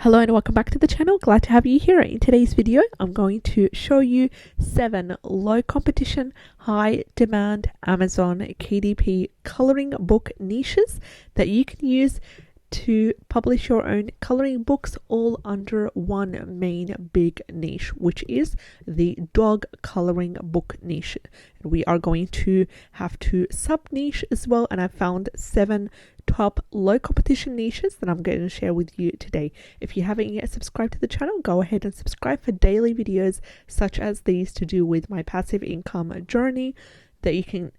Hello and welcome back to the channel. Glad to have you here. In today's video, I'm going to show you 7 low competition, high demand Amazon KDP coloring book niches that you can use to publish your own coloring books all under one main big niche, which is the dog coloring book niche. And we are going to have to sub niche as well, and I found 7 top low competition niches that I'm going to share with you today. If you haven't yet subscribed to the channel, go ahead and subscribe for daily videos such as these to do with my passive income journey that I can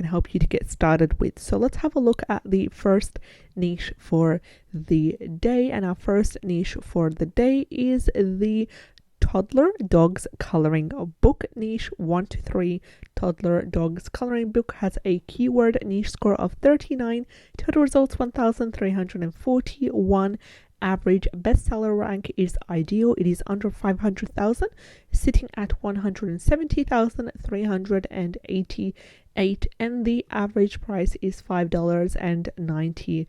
help you to get started with. So let's have a look at the first niche for the day, and our first niche for the day is the Toddler Dogs Coloring Book niche 1 to 3. Toddler Dogs Coloring Book has a keyword niche score of 39, total results 1,341. Average bestseller rank is ideal. It is under 500,000, sitting at 170,388, and the average price is $5.96.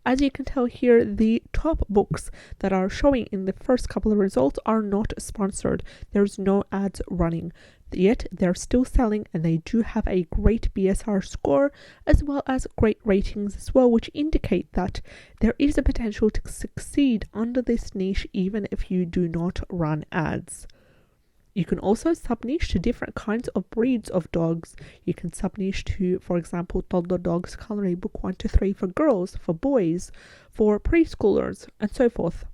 As you can tell here, the top books that are showing in the first couple of results are not sponsored. There's no ads running. Yet they're still selling, and they do have a great BSR score as well as great ratings as well, which indicate that there is a potential to succeed under this niche even if you do not run ads. You can also sub-niche to different kinds of breeds of dogs. You can sub-niche to, for example, Toddler Dogs Coloring Book 1 to 3 for girls, for boys, for preschoolers, and so forth.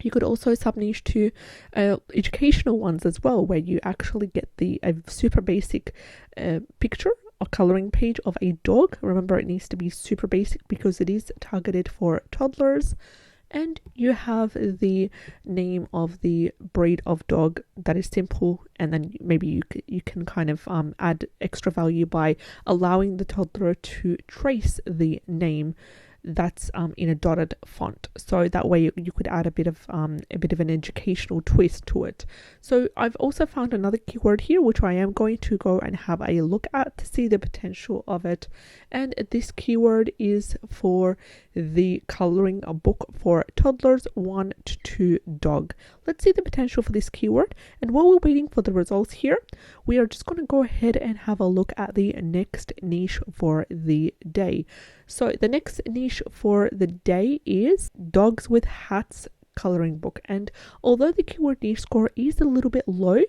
You could also sub-niche to educational ones as well, where you actually get a super basic picture or coloring page of a dog. Remember, it needs to be super basic because it is targeted for toddlers. And you have the name of the breed of dog that is simple, and then maybe you can kind of add extra value by allowing the toddler to trace the name that's in a dotted font, so that way you could add a bit of an educational twist to it. So I've also found another keyword here which I am going to go and have a look at to see the potential of it, and this keyword is for the coloring book for toddlers 1 to 2 dog. Let's see the potential for this keyword, and while we're waiting for the results here, we are just going to go ahead and have a look at the next niche for the day. So the next niche for the day is Dogs with Hats Coloring Book, and although the keyword niche score is a little bit low,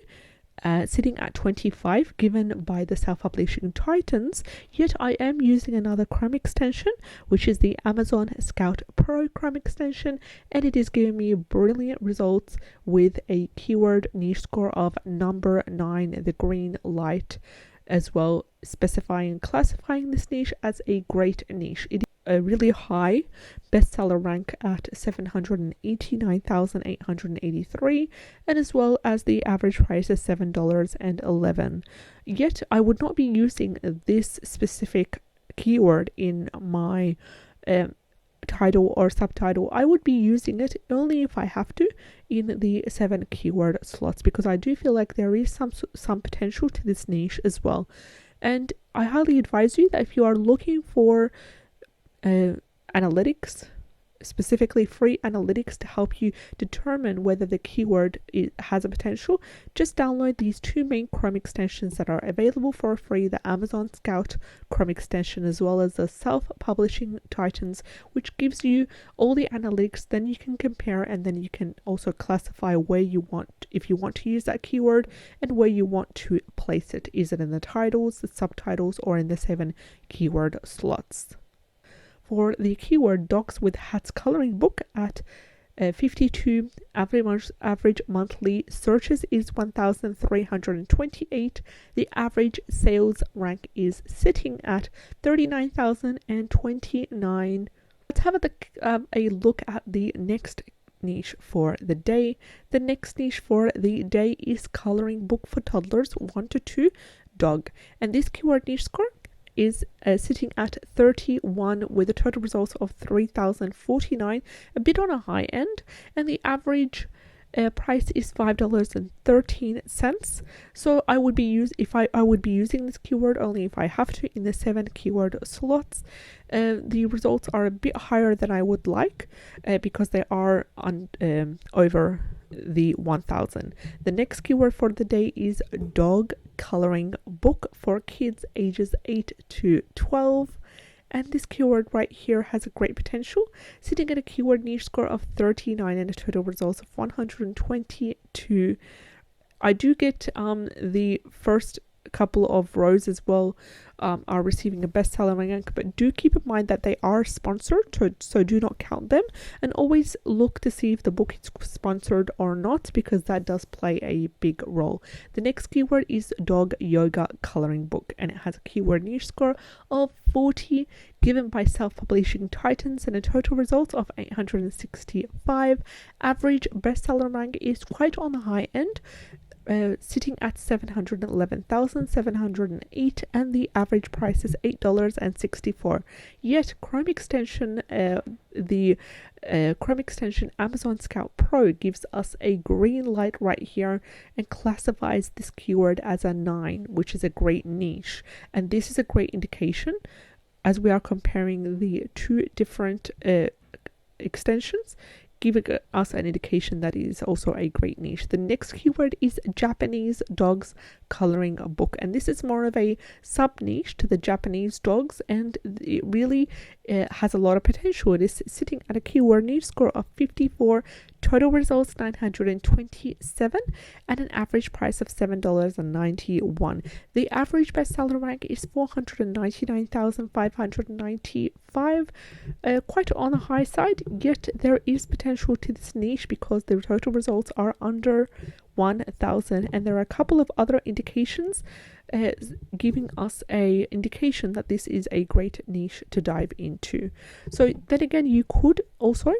sitting at 25 given by the self-publishing titans, yet I am using another Chrome extension, which is the Amazon Scout Pro Chrome extension, and it is giving me brilliant results with a keyword niche score of number 9, the green light, as well, specifying and classifying this niche as a great niche. It is a really high bestseller rank at 789,883, and as well as the average price is $7.11. Yet I would not be using this specific keyword in my title or subtitle. I would be using it only if I have to in the 7 keyword slots, because I do feel like there is some potential to this niche as well. And I highly advise you that if you are looking for analytics, specifically free analytics to help you determine whether the keyword has a potential, just download these 2 main Chrome extensions that are available for free, the Amazon Scout Chrome extension as well as the Self-Publishing Titans, which gives you all the analytics. Then you can compare, and then you can also classify where you want, if you want to use that keyword, and where you want to place it. Is it in the titles, the subtitles, or in the 7 keyword slots? For the keyword Dogs with Hats Coloring Book at 52 average monthly searches is 1,328. The average sales rank is sitting at 39,029. Let's have a look at the next niche for the day. The next niche for the day is coloring book for toddlers 1 to 2 dog, and this keyword niche score is sitting at 31 with a total results of 3,049, a bit on a high end, and the average price is $5.13. So I would be I would be using this keyword only if I have to in the 7 keyword slots. The results are a bit higher than I would like because they are over the 1000. The next keyword for the day is dog coloring book for kids ages 8 to 12. And this keyword right here has a great potential, sitting at a keyword niche score of 39 and a total results of 122. I do get the first couple of rows as well are receiving a bestseller rank, but do keep in mind that they are sponsored, so do not count them, and always look to see if the book is sponsored or not, because that does play a big role. The next keyword is dog yoga coloring book, and it has a keyword niche score of 40 given by self-publishing titans and a total result of 865. Average bestseller rank is quite on the high end, sitting at 711,708, and the average price is $8.64. Yet Chrome extension, the Chrome extension Amazon Scout Pro gives us a green light right here and classifies this keyword as a 9, which is a great niche. And this is a great indication, as we are comparing the two different extensions, giving us an indication that it is also a great niche. The next keyword is Japanese dogs coloring a book, and this is more of a sub niche to the Japanese dogs, and it really has a lot of potential. It is sitting at a keyword niche score of 54, total results 927, and an average price of $7.91. The average bestseller rank is 499,595, quite on the high side, yet there is potential to this niche because the total results are under 1,000, and there are a couple of other indications giving us a indication that this is a great niche to dive into. So then again, you could also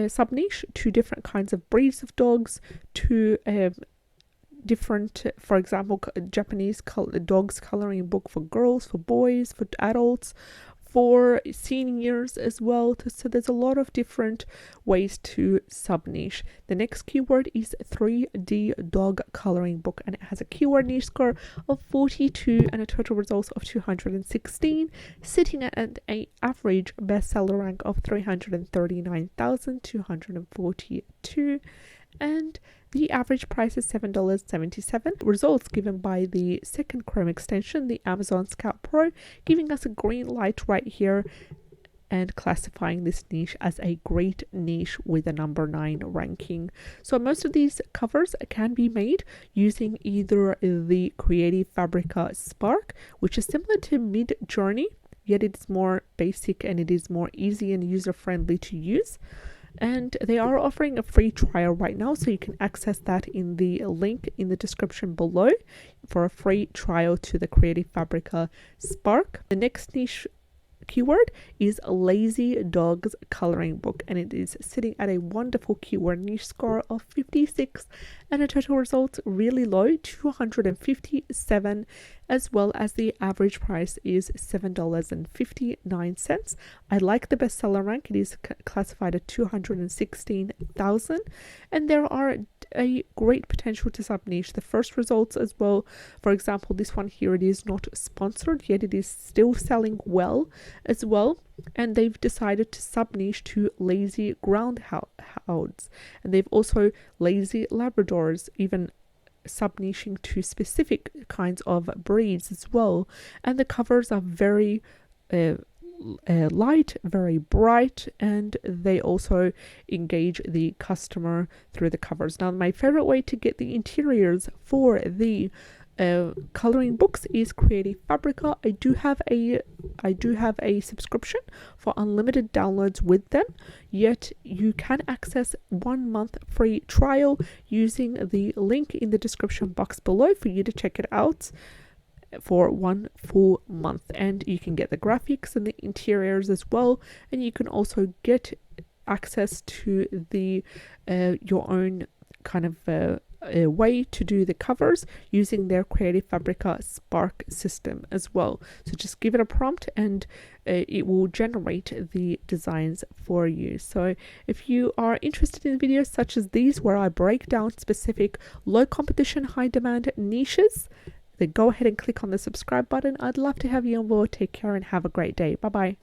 sub niche to different kinds of breeds of dogs, to different, for example, Japanese dogs coloring book for girls, for boys, for adults, for seniors as well. So there's a lot of different ways to sub niche. The next keyword is 3D dog coloring book, and it has a keyword niche score of 42 and a total results of 216, sitting at an average bestseller rank of 339,242, and the average price is $7.77. Results given by the second Chrome extension, the Amazon Scout Pro, giving us a green light right here and classifying this niche as a great niche with a number 9 ranking. So most of these covers can be made using either the Creative Fabrica Spark, which is similar to Mid-Journey, yet it's more basic and it is more easy and user-friendly to use. And they are offering a free trial right now, so you can access that in the link in the description below for a free trial to the Creative Fabrica Spark. The next niche keyword is Lazy Dogs Coloring Book, and it is sitting at a wonderful keyword niche score of 56 and a total result really low, 257, as well as the average price is $7.59. I like the bestseller rank. It is classified at 216,000, and there are a great potential to sub niche. The first results as well, for example, this one here, it is not sponsored, yet it is still selling well as well, and they've decided to sub niche to lazy groundhounds, and they've also lazy Labradors, even sub niching to specific kinds of breeds as well. And the covers are very light, very bright, and they also engage the customer through the covers. Now, my favorite way to get the interiors for the coloring books is Creative Fabrica. I do have a subscription for unlimited downloads with them, yet you can access 1 month free trial using the link in the description box below for you to check it out for 1 full month, and you can get the graphics and the interiors as well, and you can also get access to the your own kind of way to do the covers using their Creative Fabrica Spark system as well. So just give it a prompt and it will generate the designs for you. So if you are interested in videos such as these where I break down specific low competition, high demand niches, then go ahead and click on the subscribe button. I'd love to have you on board. Take care and have a great day. Bye bye.